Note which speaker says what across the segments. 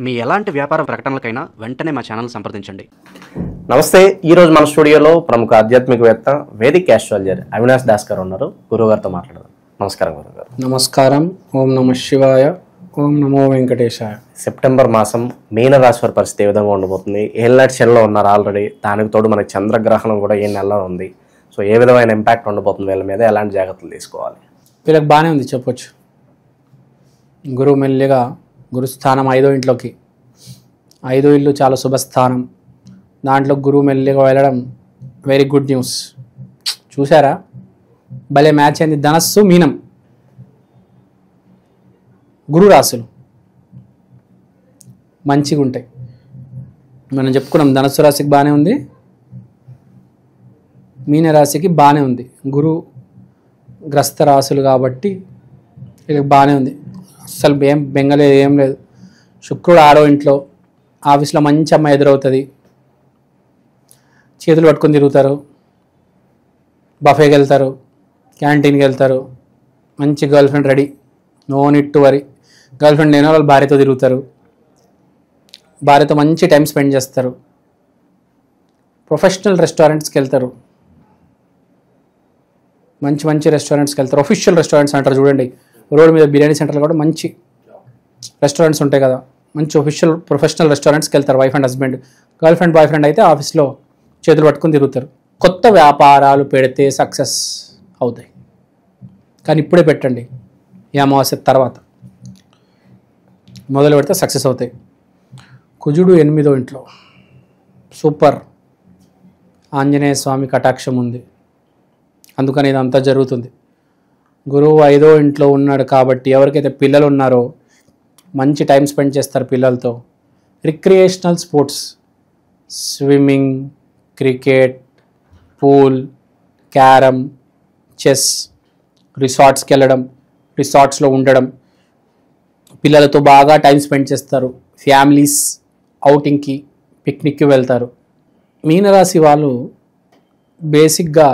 Speaker 1: మీ ఎలాంటి వ్యాపార ప్రకటనలకైనా వెంటనే మా ఛానల్ సంప్రదించండి.
Speaker 2: నమస్తే. ఈరోజు మన స్టూడియోలో ప్రముఖ ఆధ్యాత్మికవేత్త వేదిక్ ఆస్ట్రాలజర్ అవినాష్ దాస్ గారు ఉన్నారు. గురువుగారితో మాట్లాడదాం. నమస్కారం గురుగారు.
Speaker 3: నమస్కారం. ఓం నమ శివాయ, ఓం నమో వెంకటేశాయ.
Speaker 2: సెప్టెంబర్ మాసం మీనరాశి వారి పరిస్థితి ఏ విధంగా ఉండబోతుంది? ఏళ్ళనాటి శనిలో ఉన్నారు ఆల్రెడీ, దానికి తోడు మనకి చంద్రగ్రహణం కూడా ఏ నెలలో ఉంది. సో ఏ విధమైన ఇంపాక్ట్ ఉండబోతుంది వీళ్ళ మీద, ఎలాంటి జాగ్రత్తలు తీసుకోవాలి?
Speaker 3: వీళ్ళకి బాగానే ఉంది చెప్పొచ్చు. గురువు మెల్లిగా గురుస్థానం 5వ ఇంట్లోకి, 5వ ఇల్లు చాలా శుభస్థానం, దాంట్లో గురువు మెల్లిగా వెళ్ళడం వెరీ గుడ్ న్యూస్. చూసారా, భలే మ్యాచ్ అయింది. ధనస్సు మీనం గురు రాశులు మంచిగా ఉంటాయి. మనం చెప్పుకున్నాం ధనస్సు రాశికి బాగానే ఉంది, మీనరాశికి బాగానే ఉంది. గురు గ్రస్త రాశులు కాబట్టి వీళ్ళకి బాగానే ఉంది. అసలు ఏం బెంగలేదు, ఏం లేదు. శుక్రుడు 6వ ఇంట్లో, ఆఫీస్లో మంచి అమ్మాయి ఎదురవుతుంది, చేతులు పట్టుకొని తిరుగుతారు, బఫేకి వెళ్తారు, క్యాంటీన్కి వెళ్తారు, మంచి girl friend ready, no need to worry. Girl friend లేని వాళ్ళు భార్యతో తిరుగుతారు, భార్యతో మంచి టైం స్పెండ్ చేస్తారు, ప్రొఫెషనల్ రెస్టారెంట్స్కి వెళ్తారు, మంచి మంచి రెస్టారెంట్స్కి వెళ్తారు. ఒఫిషియల్ రెస్టారెంట్స్ అంటారు చూడండి, రోడ్ మీద బిర్యానీ సెంటర్లు కూడా మంచి రెస్టారెంట్స్ ఉంటాయి కదా, మంచి ఒఫిషియల్ ప్రొఫెషనల్ రెస్టారెంట్స్కి వెళ్తారు. Wife and husband, girl friend boy friend అయితే ఆఫీస్లో చేతులు పట్టుకొని తిరుగుతారు. కొత్త వ్యాపారాలు పెడితే సక్సెస్ అవుతాయి, కానీ ఇప్పుడే పెట్టండి, ఈ అమావాస్య తర్వాత మొదలు పెడితే సక్సెస్ అవుతాయి. కుజుడు 8వ ఇంట్లో, సూపర్. ఆంజనేయ స్వామి కటాక్షం ఉంది, అందుకని ఇదంతా జరుగుతుంది. గురువు 5వ ఇంట్లో ఉన్నాడు కాబట్టి ఎవరికైతే పిల్లలు ఉన్నారో మంచి టైం స్పెండ్ చేస్తారు పిల్లలతో. Recreational sports, swimming, cricket, pool, carrom, chess, రిసార్ట్స్కి వెళ్ళడం, రిసార్ట్స్లో ఉండడం, పిల్లలతో బాగా టైం స్పెండ్ చేస్తారు. ఫ్యామిలీస్ అవుటింగ్కి, పిక్నిక్కి వెళ్తారు. మీనరాశి వాళ్ళు బేసిక్గా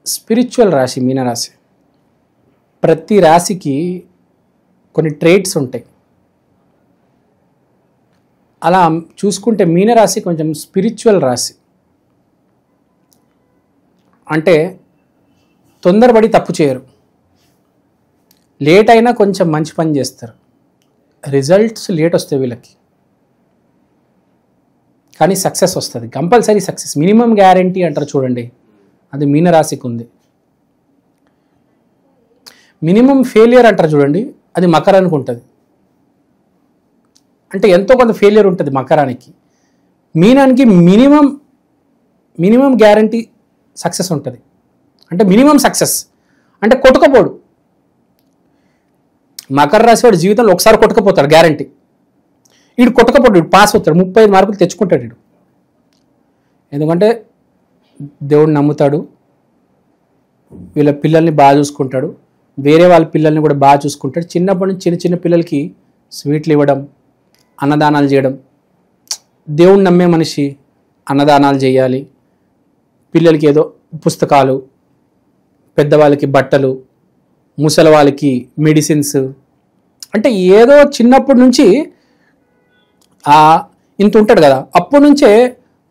Speaker 3: స్పిరిచువల్ రాశి మీనరాశి. ప్రతి రాశికి కొన్ని ట్రేట్స్ ఉంటాయి. అలా చూసుకుంటే మీనరాశి కొంచెం స్పిరిచువల్ రాశి. అంటే తొందరపడి తప్పు చేయరు, లేట్ అయినా కొంచెం మంచి పని చేస్తారు. రిజల్ట్స్ లేట్ వస్తాయి వీళ్ళకి, కానీ సక్సెస్ వస్తుంది కంపల్సరీ. సక్సెస్ మినిమం గ్యారంటీ అంటారు చూడండి, అది మీనరాశికి ఉంది. మినిమం ఫెయిలియర్ అంటారు చూడండి, అది మకరానికి ఉంటుంది. అంటే ఎంతో కొంత ఫెయిలియర్ ఉంటుంది మకరానికి. మీనానికి మినిమం గ్యారంటీ సక్సెస్ ఉంటుంది. అంటే మినిమం సక్సెస్ అంటే కొట్టుకపోడు. మకర రాశి వాడు జీవితంలో ఒకసారి కొట్టుకపోతాడు గ్యారంటీ. వీడు కొట్టుకపోడు, వీడు పాస్ అవుతాడు, 35 మార్కులు తెచ్చుకుంటాడు వీడు. ఎందుకంటే దేవుడు నమ్ముతాడు, వీళ్ళ పిల్లల్ని బాగా చూసుకుంటాడు, వేరే వాళ్ళ పిల్లల్ని కూడా బాగా చూసుకుంటాడు. చిన్నప్పటి నుంచి చిన్న చిన్న పిల్లలకి స్వీట్లు ఇవ్వడం, అన్నదానాలు చేయడం. దేవుడు నమ్మే మనిషి అన్నదానాలు చేయాలి, పిల్లలకి ఏదో పుస్తకాలు, పెద్దవాళ్ళకి బట్టలు, ముసలి వాళ్ళకి మెడిసిన్స్, అంటే ఏదో చిన్నప్పటి నుంచి ఇంత ఉంటాడు కదా, అప్పటి నుంచే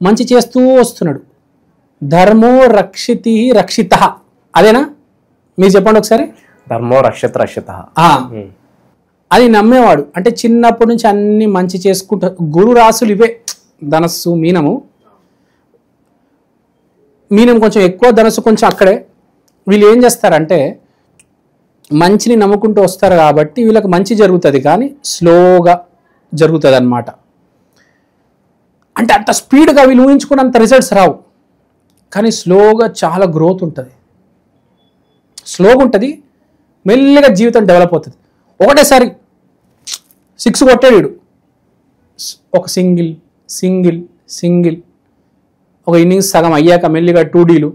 Speaker 3: మంచి చేస్తూ వస్తున్నాడు. ధర్మో రక్షితి రక్షిత, అదేనా? మీరు చెప్పండి ఒకసారి.
Speaker 2: ధర్మో రక్షిత రక్షిత,
Speaker 3: అది నమ్మేవాడు. అంటే చిన్నప్పటి నుంచి అన్ని మంచి చేసుకుంటా. గురు రాశులు ఇవే, ధనస్సు మీనము. మీనం కొంచెం ఎక్కువ, ధనస్సు కొంచెం అక్కడే. వీళ్ళు ఏం చేస్తారంటే మంచిని నమ్ముకుంటూ వస్తారు కాబట్టి వీళ్ళకి మంచి జరుగుతుంది, కానీ స్లోగా జరుగుతుంది అన్నమాట. అంటే అంత స్పీడ్గా వీళ్ళు ఊహించుకున్నంత రిజల్ట్స్ రావు, కానీ స్లోగా చాలా గ్రోత్ ఉంటుంది. స్లోగా ఉంటుంది, మెల్లిగా జీవితం డెవలప్ అవుతుంది. ఒకటేసారి 6 కొట్టాడు వీడు, ఒక సింగిల్ ఒక ఇన్నింగ్స్ సగం అయ్యాక మెల్లిగా 2Dలు,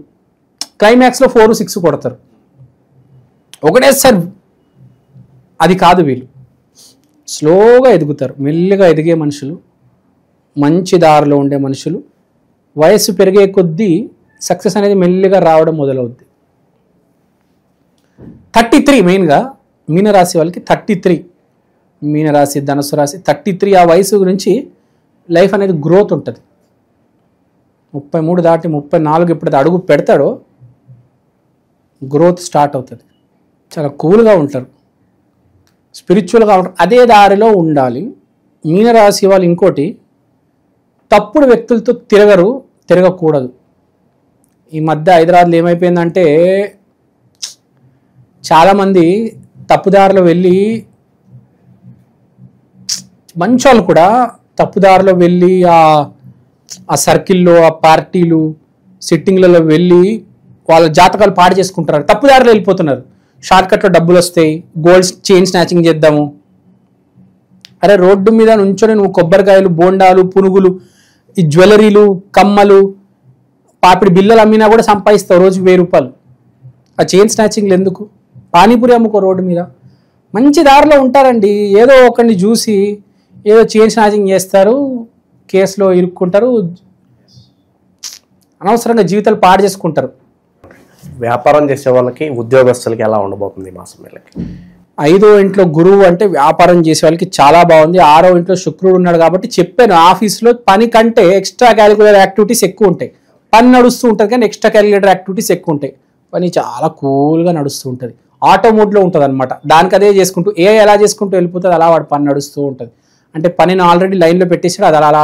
Speaker 3: క్లైమాక్స్లో 4, 6 కొడతారు ఒకటేసారి. అది కాదు, వీళ్ళు స్లోగా ఎదుగుతారు. మెల్లిగా ఎదిగే మనుషులు, మంచి దారిలో ఉండే మనుషులు, వయస్సు పెరిగే కొద్దీ సక్సెస్ అనేది మెల్లిగా రావడం మొదలవుద్ది. 33 మెయిన్గా మీనరాశి వాళ్ళకి 33 మీనరాశి, ధనుసు రాశి 33 ఆ వయసు గురించి లైఫ్ అనేది గ్రోత్ ఉంటుంది. 33 దాటి 34 ఎప్పుడైతే అడుగు పెడతాడో గ్రోత్ స్టార్ట్ అవుతుంది. చాలా కూల్గా ఉంటారు, స్పిరిచువల్గా ఉంటారు, అదే దారిలో ఉండాలి. మీనరాశి వాళ్ళు ఇంకోటి, తప్పుడు వ్యక్తులతో తిరగకూడదు. ఈ మధ్య హైదరాబాద్లో ఏమైపోయిందంటే చాలామంది తప్పుదారిలో వెళ్ళి, మంచి వాళ్ళు కూడా తప్పుదారిలో వెళ్ళి ఆ సర్కిల్లో, ఆ పార్టీలు, సిట్టింగ్లలో వెళ్ళి వాళ్ళ జాతకాలు పాడు చేసుకుంటారు, తప్పుదారిలో వెళ్ళిపోతున్నారు. షార్ట్కట్లో డబ్బులు వస్తాయి, గోల్డ్ చైన్ స్నాచింగ్ చేద్దాము. అరే రోడ్డు మీద నుంచొని నువ్వు కొబ్బరికాయలు, బోండాలు, పునుగులు, ఈ జ్యువెలరీలు, కమ్మలు, పాపిడి బిల్లలు అమ్మినా కూడా సంపాదిస్తావు రోజు 1000 రూపాయలు. ఆ చైన్ స్నాచింగ్లు ఎందుకు? పానీపూరి అమ్ముకో రోడ్డు మీద. మంచి దారిలో ఉంటారండి, ఏదో ఒకరిని చూసి ఏదో చైన్ స్నాచింగ్ చేస్తారు, కేసులో ఇరుక్కుంటారు, అనవసరంగా జీవితాలు పాడు చేసుకుంటారు.
Speaker 2: వ్యాపారం చేసే వాళ్ళకి, ఉద్యోగస్తులకి ఎలా ఉండబోతుంది ఈ మాసం వీళ్ళకి?
Speaker 3: 5వ ఇంట్లో గురువు అంటే వ్యాపారం చేసే వాళ్ళకి చాలా బాగుంది. 6వ ఇంట్లో శుక్రుడు ఉన్నాడు కాబట్టి చెప్పాను, ఆఫీస్లో పని కంటే ఎక్స్ట్రా క్యాలిక్యులేటర్ యాక్టివిటీస్ ఎక్కువ ఉంటాయి. పని నడుస్తూ ఉంటుంది కానీ ఎక్స్ట్రా క్యాలిక్యులేటర్ యాక్టివిటీస్ ఎక్కువ ఉంటాయి. పని చాలా కూల్గా నడుస్తూ ఉంటుంది, ఆటో మోడ్లో ఉంటుంది అనమాట. దానికి అదే చేసుకుంటూ ఎలా చేసుకుంటూ వెళ్ళిపోతుంది, అలా వాడు పని నడుస్తూ ఉంటుంది. అంటే పనిని ఆల్రెడీ లైన్లో పెట్టేసాడు, అది అలా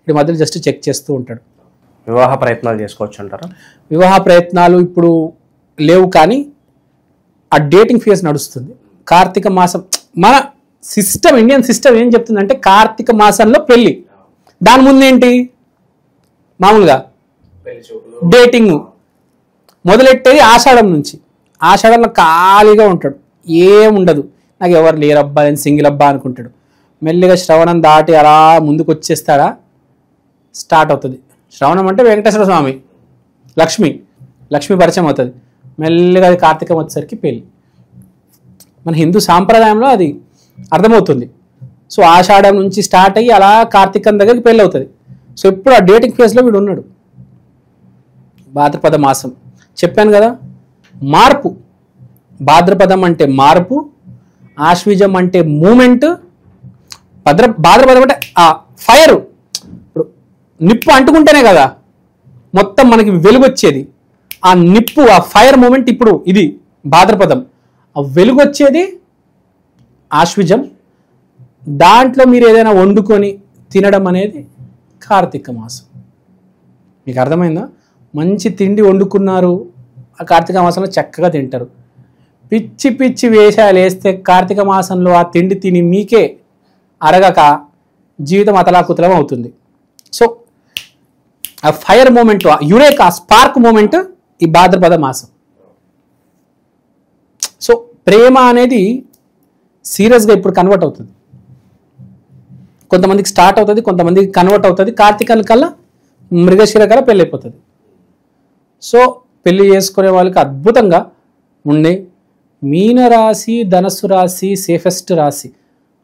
Speaker 3: ఇటు మధ్యలో జస్ట్ చెక్ చేస్తూ ఉంటాడు.
Speaker 2: వివాహ ప్రయత్నాలు చేసుకోవచ్చు అంటారా?
Speaker 3: వివాహ ప్రయత్నాలు ఇప్పుడు లేవు, కానీ ఆ డేటింగ్ ఫేజ్ నడుస్తుంది. కార్తీక మాసం మన సిస్టమ్, ఇండియన్ సిస్టమ్ ఏం చెప్తుందంటే కార్తీక మాసంలో పెళ్ళి. దాని ముందు ఏంటి, మామూలుగా డేటింగ్ మొదలెట్టేది ఆషాఢం నుంచి. ఆషాఢంలో ఖాళీగా ఉంటాడు, ఏముండదు, నాకు ఎవరు లేరబ్బా, నేను సింగిల్ అబ్బా అనుకుంటాడు. మెల్లిగా శ్రవణం దాటి అలా ముందుకు వచ్చేస్తాడా, స్టార్ట్ అవుతుంది. శ్రవణం అంటే వెంకటేశ్వర స్వామి, లక్ష్మి పరిచయం అవుతుంది. మెల్లిగా అది కార్తీకం వచ్చేసరికి పెళ్ళి. మన హిందూ సాంప్రదాయంలో అది అర్థమవుతుంది. సో ఆషాఢం నుంచి స్టార్ట్ అయ్యి అలా కార్తీకం దగ్గరికి పెళ్ళి అవుతుంది. సో ఇప్పుడు ఆ డేటింగ్ ఫేజ్లో వీడు ఉన్నాడు. భాద్రపద మాసం చెప్పాను కదా, మార్పు. భాద్రపదం అంటే మార్పు, ఆశ్వీజం అంటే మూమెంట్, భాద్రపదం అంటే ఆ ఫైర్. ఇప్పుడు నిప్పు అంటుకుంటేనే కదా మొత్తం మనకి వెలుగు వచ్చేది. ఆ నిప్పు, ఆ ఫైర్ మూమెంట్ ఇప్పుడు ఇది భాద్రపదం. ఆ వెలుగు వచ్చేది ఆశ్వీజం. దాంట్లో మీరు ఏదైనా వండుకొని తినడం అనేది కార్తీక మాసం. మీకు అర్థమైందా? మంచి తిండి వండుకున్నారు, ఆ కార్తీక మాసంలో చక్కగా తింటారు. పిచ్చి పిచ్చి వేషాలు వేస్తే కార్తీక మాసంలో ఆ తిండి తిని మీకే అరగక జీవితం అతలాకుతలం అవుతుంది. సో ఆ ఫైర్ మూమెంట్, ఆ యురేకా స్పార్క్ మూమెంట్ ఈ భాద్రపద మాసం. సో ప్రేమ అనేది సీరియస్గా ఇప్పుడు కన్వర్ట్ అవుతుంది. కొంతమందికి స్టార్ట్ అవుతుంది, కొంతమందికి కన్వర్ట్ అవుతుంది. కార్తీకాల కల్లా మృగశిర కల్లా పెళ్ళి అయిపోతుంది. సో పెళ్లి చేసుకునే వాళ్ళకి అద్భుతంగా ఉండే మీనరాశి, ధనస్సు రాశి సేఫెస్ట్ రాశి.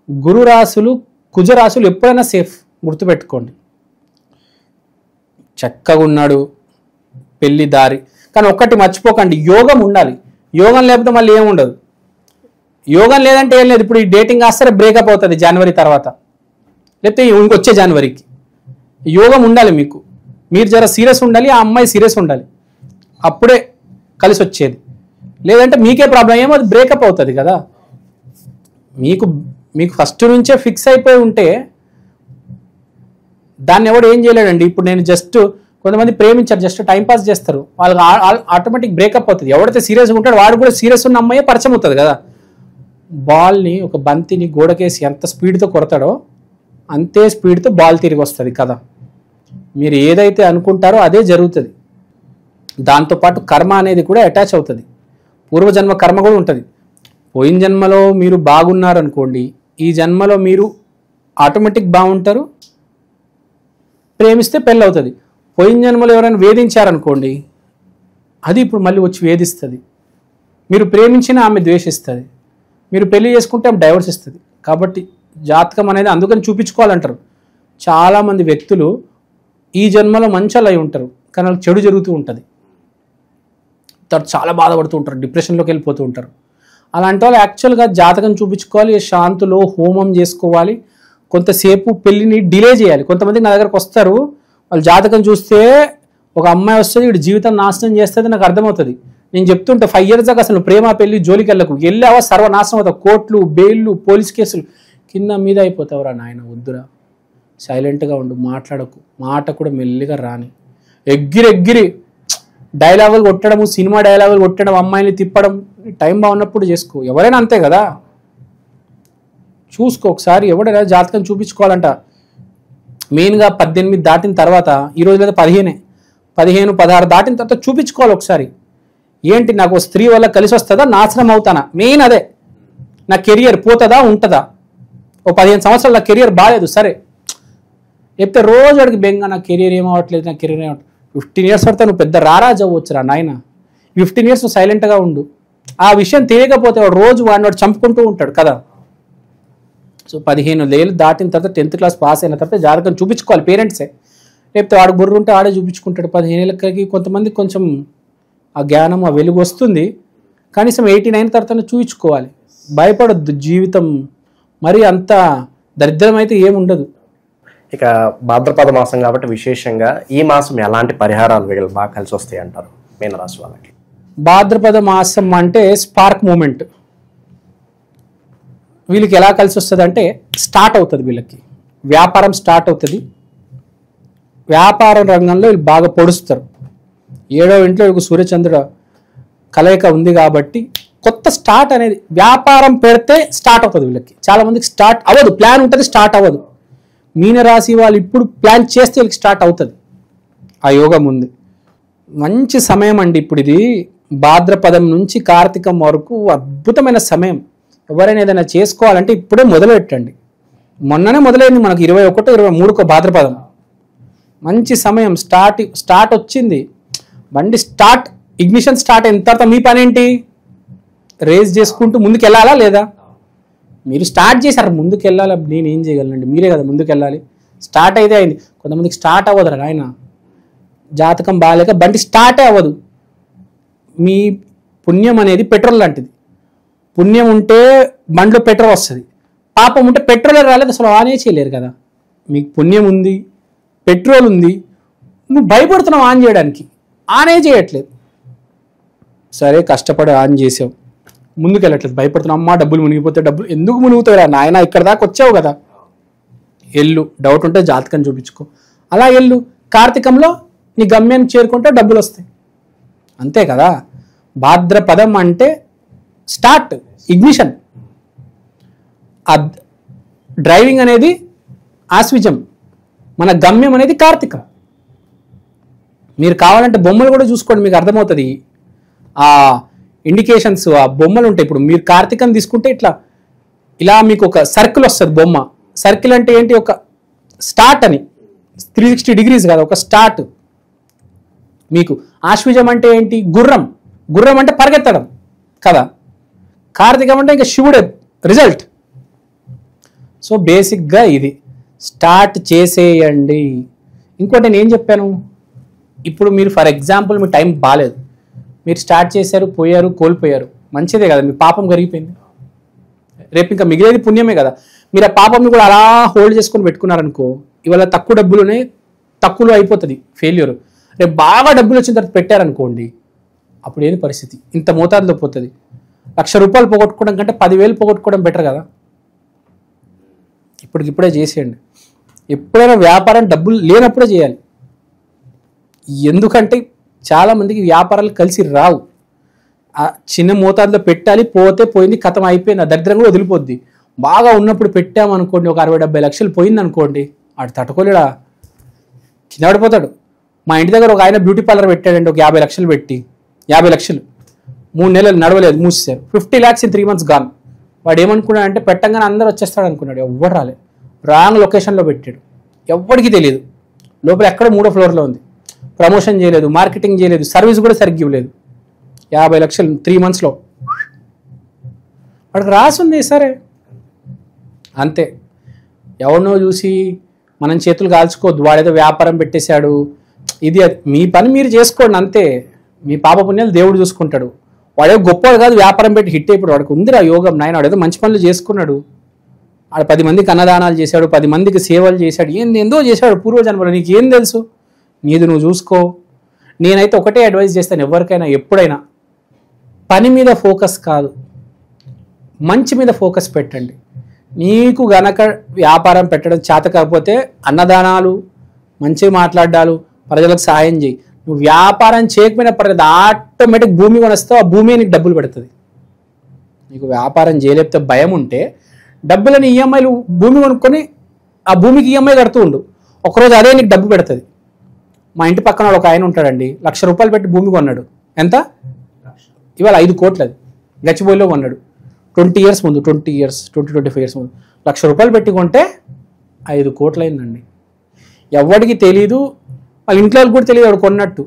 Speaker 3: గురు రాశులు, కుజరాశులు ఎప్పుడైనా సేఫ్, గుర్తుపెట్టుకోండి. చక్కగా ఉన్నాడు, పెళ్లి దారి. కానీ ఒక్కటి మర్చిపోకండి, యోగం ఉండాలి. యోగం లేకపోతే మళ్ళీ ఏముండదు. యోగం లేదంటే ఏం లేదు. ఇప్పుడు ఈ డేటింగ్ ఆస్తే బ్రేకప్ అవుతుంది జనవరి తర్వాత, లేకపోతే ఇంకొచ్చే జనవరికి. యోగం ఉండాలి మీకు, మీరు జర సీరియస్ ఉండాలి, ఆ అమ్మాయి సీరియస్ ఉండాలి, అప్పుడే కలిసి వచ్చేది. లేదంటే మీకే ప్రాబ్లం, ఏమో అది బ్రేకప్ అవుతుంది కదా. మీకు ఫస్ట్ నుంచే ఫిక్స్ అయిపోయి ఉంటే దాన్ని ఎవడు ఏం చేయలేడండి. ఇప్పుడు నేను జస్ట్ కొంతమంది ప్రేమించారు, జస్ట్ టైంపాస్ చేస్తారు, వాళ్ళకి ఆటోమేటిక్ బ్రేకప్ అవుతుంది. ఎవడైతే సీరియస్గా ఉంటాడో వాడు కూడా సీరియస్ ఉన్న అమ్మాయి పరిచయం అవుతుంది కదా. బాల్ని, ఒక బంతిని గోడకేసి ఎంత స్పీడ్తో కొడతాడో అంతే స్పీడ్తో బాల్ తిరిగి వస్తుంది కదా. మీరు ఏదైతే అనుకుంటారో అదే జరుగుతుంది. దాంతోపాటు కర్మ అనేది కూడా అటాచ్ అవుతుంది. పూర్వజన్మ కర్మ కూడా ఉంటుంది. పోయిన జన్మలో మీరు బాగున్నారనుకోండి, ఈ జన్మలో మీరు ఆటోమేటిక్ బాగుంటారు, ప్రేమిస్తే పెళ్ళి అవుతుంది. పోయిన జన్మలో ఎవరైనా వేధించారనుకోండి, అది ఇప్పుడు మళ్ళీ వచ్చి వేధిస్తుంది. మీరు ప్రేమించిన ఆమె ద్వేషిస్తుంది, మీరు పెళ్లి చేసుకుంటే ఆమె డైవర్స్ ఇస్తుంది. కాబట్టి జాతకం అనేది అందుకని చూపించుకోవాలంటారు. చాలామంది వ్యక్తులు ఈ జన్మలో మంచాలు అయి ఉంటారు, కానీ వాళ్ళకి చెడు జరుగుతూ ఉంటుంది, తర్వాత చాలా బాధపడుతూ ఉంటారు, డిప్రెషన్లోకి వెళ్ళిపోతూ ఉంటారు. అలాంటి వాళ్ళు యాక్చువల్గా జాతకం చూపించుకోవాలి, శాంతిలో హోమం చేసుకోవాలి, కొంతసేపు పెళ్ళిని డిలే చేయాలి. కొంతమంది నా దగ్గరకు వస్తారు, వాళ్ళు జాతకం చూస్తే ఒక అమ్మాయి వస్తుంది, వీడు జీవితం నాశనం చేస్తుంది నాకు అర్థమవుతుంది. నేను చెప్తుంటే 5 years దాకా అసలు ప్రేమ పెళ్లి జోలికి వెళ్ళావా సర్వనాశనం అవుతావు, కోర్టులు, బెయిల్లు, పోలీస్ కేసులు, కింద మీద అయిపోతావురా నాయన. వద్దురా, సైలెంట్గా ఉండు, మాట్లాడకు, మాట కూడా మెల్లిగా రాని. ఎగ్గిరి డైలాగులు కొట్టడము, సినిమా డైలాగులు కొట్టడం, అమ్మాయిని తిప్పడం, టైం బాగున్నప్పుడు చేసుకో. ఎవరైనా అంతే కదా. చూసుకో ఒకసారి, ఎవడైనా జాతకం చూపించుకోవాలంట మెయిన్గా 18 దాటిన తర్వాత, ఈ రోజు లేదా 15, 16 దాటిన తర్వాత చూపించుకోవాలి ఒకసారి. ఏంటి నాకు స్త్రీ వల్ల కలిసి వస్తుందా, నాశనం అవుతానా, మెయిన్ అదే. నా కెరియర్ పోతుందా ఉంటుందా, ఓ 15 సంవత్సరాలు నా కెరియర్ బాగాలేదు సరే చెప్తే రోజు అడిగి బెంగ, నా కెరియర్ ఏమవట్లేదు, నా కెరియర్ ఏమవట్లేదు. 15 years పడితే నువ్వు పెద్ద రారాజు అవ్వచ్చురా నాయన. 15 years నువ్వు సైలెంట్గా ఉండు. ఆ విషయం తెలియకపోతే వాడు రోజు వాడు చంపుకుంటూ ఉంటాడు కదా. సో 15 ఏళ్ళు దాటిన తర్వాత 10th class పాస్ అయిన తర్వాత జాతకం చూపించుకోవాలి పేరెంట్సే. లేకపోతే వాడు బుర్ర ఉంటే ఆడే చూపించుకుంటాడు. 15 ఏళ్ళకి కొంతమంది కొంచెం ఆ జ్ఞానం, ఆ వెలుగు వస్తుంది. కనీసం 89 తర్వాత చూపించుకోవాలి. భయపడొద్దు, జీవితం మరి అంత దరిద్రం అయితే ఏముండదు.
Speaker 2: ఇక భాద్రపద మాసం కాబట్టి విశేషంగా ఈ మాసం ఎలాంటి పరిహారాలు వీళ్ళు బాగా కలిసి వస్తాయి అంటారు మీనరాశి వాళ్ళకి?
Speaker 3: భాద్రపద మాసం అంటే స్పార్క్ మూమెంట్. వీళ్ళకి ఎలా కలిసి వస్తుంది అంటే స్టార్ట్ అవుతుంది, వీళ్ళకి వ్యాపారం స్టార్ట్ అవుతుంది. వ్యాపారం రంగంలో వీళ్ళు బాగా పొడుస్తారు. 7వ ఇంట్లో వీళ్ళకి సూర్యచంద్రుడు కలయిక ఉంది కాబట్టి కొత్త స్టార్ట్ అనేది, వ్యాపారం పెడితే స్టార్ట్ అవుతుంది వీళ్ళకి. చాలామందికి స్టార్ట్ అవ్వదు, ప్లాన్ ఉంటుంది స్టార్ట్ అవ్వదు. మీనరాశి వాళ్ళు ఇప్పుడు ప్లాన్ చేస్తే వీళ్ళకి స్టార్ట్ అవుతుంది. ఆ యోగం ఉంది. మంచి సమయం అండి ఇప్పుడు ఇది. భాద్రపదం నుంచి కార్తీకం వరకు అద్భుతమైన సమయం. ఎవరైనా ఏదైనా చేసుకోవాలంటే ఇప్పుడే మొదలు పెట్టండి. మొన్ననే మొదలైంది మనకు 21, 23 భాద్రపదం. మంచి సమయం. స్టార్ట్ వచ్చింది, బండి స్టార్ట్, ఇగ్నిషన్ స్టార్ట్ అయిన తర్వాత మీ పని ఏంటి? రేస్ చేసుకుంటూ ముందుకు వెళ్ళాలా లేదా? మీరు స్టార్ట్ చేశారు, ముందుకు వెళ్ళాలి. నేను ఏం చేయగలనండి, మీరే కదా ముందుకు వెళ్ళాలి. స్టార్ట్ అయితే అయింది. కొంతమందికి స్టార్ట్ అవ్వదురా నాయన, జాతకం బాగాలేక బండి స్టార్టే అవ్వదు. మీ పుణ్యం అనేది పెట్రోల్ లాంటిది. పుణ్యం ఉంటే బండిలో పెట్రోల్ వస్తుంది, పాపం ఉంటే పెట్రోలే రాలేదు, అసలు ఆనే చేయలేరు కదా. మీకు పుణ్యం ఉంది, పెట్రోల్ ఉంది, నువ్వు భయపడుతున్నావు ఆన్ చేయడానికి, ఆనే చేయట్లేదు. సరే కష్టపడి ఆన్ చేసావు, ముందుకు వెళ్ళట్లేదు, భయపడుతున్నావు. అమ్మా డబ్బులు మునిగిపోతే, డబ్బులు ఎందుకు మునుగుతావురా నాయన, ఇక్కడ దాకా వచ్చావు కదా, ఎల్లు. డౌట్ ఉంటే జాతకం చూపించుకో, అలా ఎల్లు. కార్తీకంలో నీ గమ్యాన్ని చేరుకుంటే డబ్బులు వస్తాయి, అంతే కదా. భాద్రపదం అంటే స్టార్ట్, ఇగ్నిషన్. డ్రైవింగ్ అనేది ఆశ్విజం, మన గమ్యం అనేది కార్తీకం. మీరు కావాలంటే బొమ్మలు కూడా చూసుకోండి, మీకు అర్థమవుతుంది. ఆ ఇండికేషన్స్, ఆ బొమ్మలు ఉంటాయి. ఇప్పుడు మీరు కార్తీకం తీసుకుంటే ఇలా మీకు ఒక సర్కిల్ వస్తుంది బొమ్మ. సర్కిల్ అంటే ఏంటి? ఒక స్టార్ట్ అని, 360 degrees కాదు, ఒక స్టార్ట్. మీకు ఆశ్విజం అంటే ఏంటి? గుర్రం. గుర్రం అంటే పరిగెత్తడం కదా. కార్తీకం అంటే ఇంకా శివుడే రిజల్ట్. సో బేసిక్గా ఇది స్టార్ట్ చేసేయండి. ఇంకోటి నేను ఏం చెప్పాను, ఇప్పుడు మీరు ఫర్ ఎగ్జాంపుల్ మీ టైం బాగాలేదు, మీరు స్టార్ట్ చేశారు, పోయారు, కోల్పోయారు, మంచిదే కదా, మీ పాపం కరిగిపోయింది. రేపు ఇంకా మిగిలేది పుణ్యమే కదా. మీరు ఆ పాపంని కూడా అలా హోల్డ్ చేసుకొని పెట్టుకున్నారనుకో, ఇవాళ తక్కువ డబ్బులునే తక్కువలో అయిపోతుంది ఫెయిల్యూర్. రేపు బాగా డబ్బులు వచ్చిన తర్వాత పెట్టారనుకోండి, అప్పుడు ఏంది పరిస్థితి? ఇంత మోతాదులో పోతుంది. 1,00,000 రూపాయలు పోగొట్టుకోవడం కంటే 10,000 పోగొట్టుకోవడం బెటర్ కదా. ఇప్పటికిప్పుడే చేసేయండి. ఎప్పుడైనా వ్యాపారం డబ్బులు లేనప్పుడే చేయాలి. ఎందుకంటే చాలామందికి వ్యాపారాలు కలిసి రావు. చిన్న మోతాదులో పెట్టాలి, పోతే పోయింది, కథం అయిపోయింది, దరిద్రం కూడా వదిలిపోద్ది. బాగా ఉన్నప్పుడు పెట్టామనుకోండి, ఒక 60-70 లక్షలు పోయింది అనుకోండి, ఆడు తట్టుకోలేడా, కింద పడిపోతాడు. మా ఇంటి దగ్గర ఒక ఆయన బ్యూటీ పార్లర్ పెట్టాడండి, ఒక 50 లక్షలు పెట్టి. 50 లక్షలు 3 నెలలు నడవలేదు, మూసేశారు. 50 lakhs in 3 months గాన్. వాడు ఏమనుకున్నాడు అంటే పెట్టంగానే అందరూ వచ్చేస్తాడు అనుకున్నాడు. ఎవ్వడు రాలేదు, రాంగ్ లొకేషన్లో పెట్టాడు, ఎవ్వడికి తెలియదు. లోపల ఎక్కడ 3వ ఫ్లోర్లో ఉంది. ప్రమోషన్ చేయలేదు, మార్కెటింగ్ చేయలేదు, సర్వీస్ కూడా సరిగ్గా ఇవ్వలేదు. 50 లక్షలు 3 monthsలో. వాడికి రాసుంది సరే, అంతే. ఎవరినో చూసి మనం చేతులు కాల్చుకోవద్దు. వాడేదో వ్యాపారం పెట్టేశాడు, ఇది మీ పని మీరు చేసుకోండి అంతే. మీ పాప పుణ్యాలు దేవుడు చూసుకుంటాడు. వాడే గొప్పవాడు కాదు, వ్యాపారం పెట్టి హిట్ అయిపోయాడు. వాడికి ఉంది ఆ యోగం నాయన, వాడు ఏదో మంచి పనులు చేసుకున్నాడు. ఆడ 10 మందికి అన్నదానాలు చేశాడు, 10 మందికి సేవలు చేశాడు, ఏందో చేశాడు పూర్వజన్మలో. నీకు ఏం తెలుసు? నీది నువ్వు చూసుకో. నేనైతే ఒకటే అడ్వైస్ చేస్తాను ఎవరికైనా, ఎప్పుడైనా పని మీద ఫోకస్ కాదు, మంచి మీద ఫోకస్ పెట్టండి. నీకు గనక వ్యాపారం పెట్టడం చేత కాకపోతే అన్నదానాలు, మంచిగా మాట్లాడాలు, ప్రజలకు సాయం చేయి. నువ్వు వ్యాపారం చేయకపోయినా పర్లేదు, ఆటోమేటిక్ భూమి కొనేస్తావు, ఆ భూమి నీకు డబ్బులు పెడుతుంది. నీకు వ్యాపారం చేయలేకపోతే భయం ఉంటే డబ్బులని ఈఎంఐలు భూమి కొనుక్కొని ఆ భూమికి ఈఎంఐ కడుతూ ఉండు, ఒకరోజు అదే నీకు డబ్బు పెడుతుంది. మా ఇంటి పక్కన ఒక ఆయన ఉంటాడండి, ₹1,00,000 పెట్టి భూమి కొన్నాడు. ఎంత? ఇవాళ 5 కోట్లు. అది గచ్చిబౌలిలో కొన్నాడు 20 years ముందు, 25 years ముందు. ₹1,00,000 పెట్టి కొంటే 5 కోట్లు అయిందండి. ఎవరికి తెలీదు, వాళ్ళ ఇంట్లో వాళ్ళకి కూడా తెలియదు వాడు కొన్నట్టు.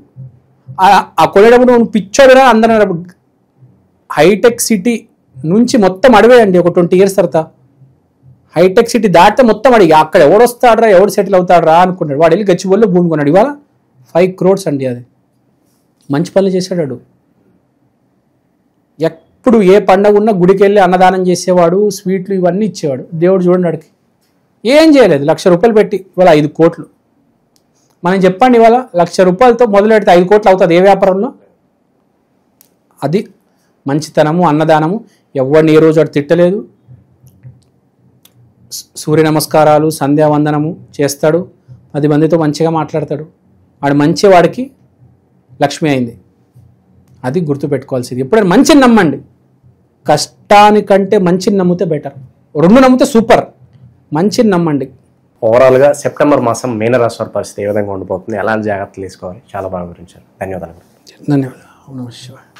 Speaker 3: ఆ కొనేటప్పుడు నువ్వు పిచ్చోడురా అందరూ. హైటెక్ సిటీ నుంచి మొత్తం అడవే అండి. ఒక 20 years తర్వాత హైటెక్ సిటీ దాటితే మొత్తం అడిగి అక్కడ ఎవడు వస్తాడరా, ఎవడు సెటిల్ అవుతాడరా అనుకున్నాడు. వాడు వెళ్ళి గచ్చిబౌలిలో భూమి కొన్నాడు. ఇవాళ 5 crores అండి. అది మంచి పనులు చేశాడు. ఎప్పుడు ఏ పండగ ఉన్నా గుడికి వెళ్ళి అన్నదానం చేసేవాడు, స్వీట్లు ఇవన్నీ ఇచ్చేవాడు. దేవుడు చూడండి వాడికి ఏం చేయలేదు. ₹1,00,000 పెట్టి ఇవాళ 5 కోట్లు. మనం చెప్పండి, ఇవాళ ₹1,00,000 మొదలు పెడితే 5 కోట్లు అవుతుంది ఏ వ్యాపారంలో? అది మంచితనము, అన్నదానము. ఎవరిని ఏ రోజు వాడు తిట్టలేదు. సూర్య నమస్కారాలు, సంధ్యావందనము చేస్తాడు, 10 మందితో మంచిగా మాట్లాడతాడు. వాడు మంచి వాడికి లక్ష్మి అయింది. అది గుర్తుపెట్టుకోవాల్సింది. ఎప్పుడైనా మంచిని నమ్మండి. కష్టానికంటే మంచిని నమ్మితే బెటర్. 2 నమ్మితే సూపర్, మంచిని నమ్మండి.
Speaker 2: ఓవరాల్గా సెప్టెంబర్ మాసం మీనరాశి వారి పరిస్థితి ఏ విధంగా ఉండిపోతుంది, ఎలాంటి జాగ్రత్తలు తీసుకోవాలి, చాలా బాగా వివరించారు. ధన్యవాదాలు.
Speaker 3: ధన్యవాదాలు.